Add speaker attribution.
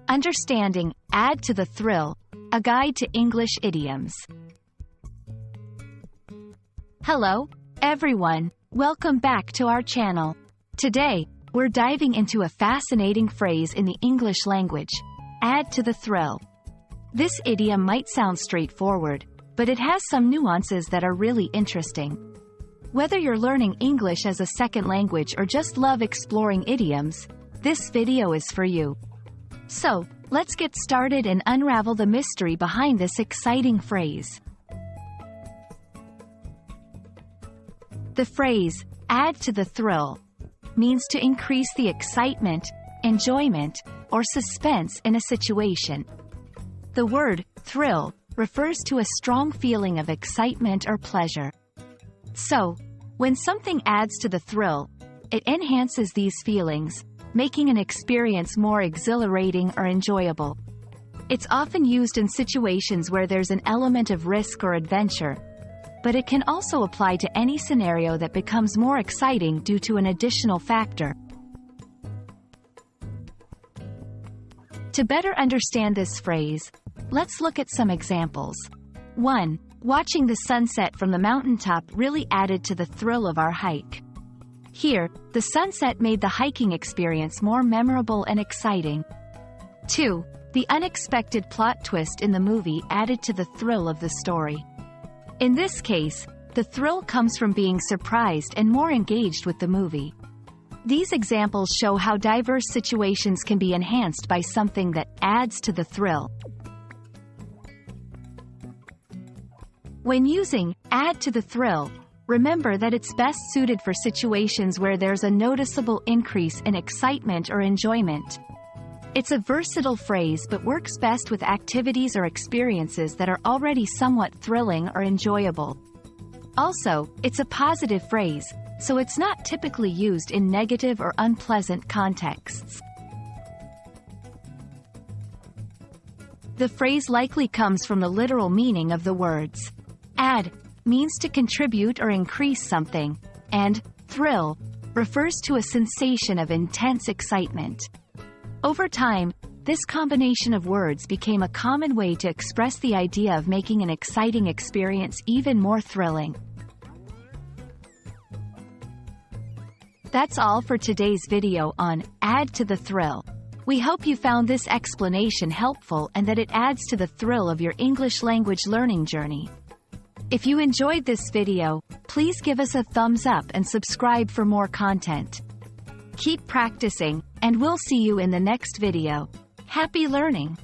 Speaker 1: Understanding, add to the thrill, a guide to English idioms. Hello, everyone. Welcome back to our channel. Today, we're diving into a fascinating phrase in the English language, add to the thrill. This idiom might sound straightforward, but it has some nuances that are really interesting. Whether you're learning English as a second language or just love exploring idioms, this video is for you. So, let's get started and unravel the mystery behind this exciting phrase. The phrase, add to the thrill, means to increase the excitement, enjoyment, or suspense in a situation. The word, thrill, refers to a strong feeling of excitement or pleasure. So, when something adds to the thrill, it enhances these feelings, making an experience more exhilarating or enjoyable. It's often used in situations where there's an element of risk or adventure, but it can also apply to any scenario that becomes more exciting due to an additional factor. To better understand this phrase, let's look at some examples. 1. Watching the sunset from the mountaintop really added to the thrill of our hike. Here, the sunset made the hiking experience more memorable and exciting. 2. The unexpected plot twist in the movie added to the thrill of the story. In this case, the thrill comes from being surprised and more engaged with the movie. These examples show how diverse situations can be enhanced by something that adds to the thrill. When using add to the thrill, remember that it's best suited for situations where there's a noticeable increase in excitement or enjoyment. It's a versatile phrase but works best with activities or experiences that are already somewhat thrilling or enjoyable. Also, it's a positive phrase, so it's not typically used in negative or unpleasant contexts. The phrase likely comes from the literal meaning of the words. Add means to contribute or increase something, and thrill refers to a sensation of intense excitement. Over time, this combination of words became a common way to express the idea of making an exciting experience even more thrilling. That's all for today's video on add to the thrill. We hope you found this explanation helpful and that it adds to the thrill of your English language learning journey. If you enjoyed this video, please give us a thumbs up and subscribe for more content. Keep practicing, and we'll see you in the next video. Happy learning!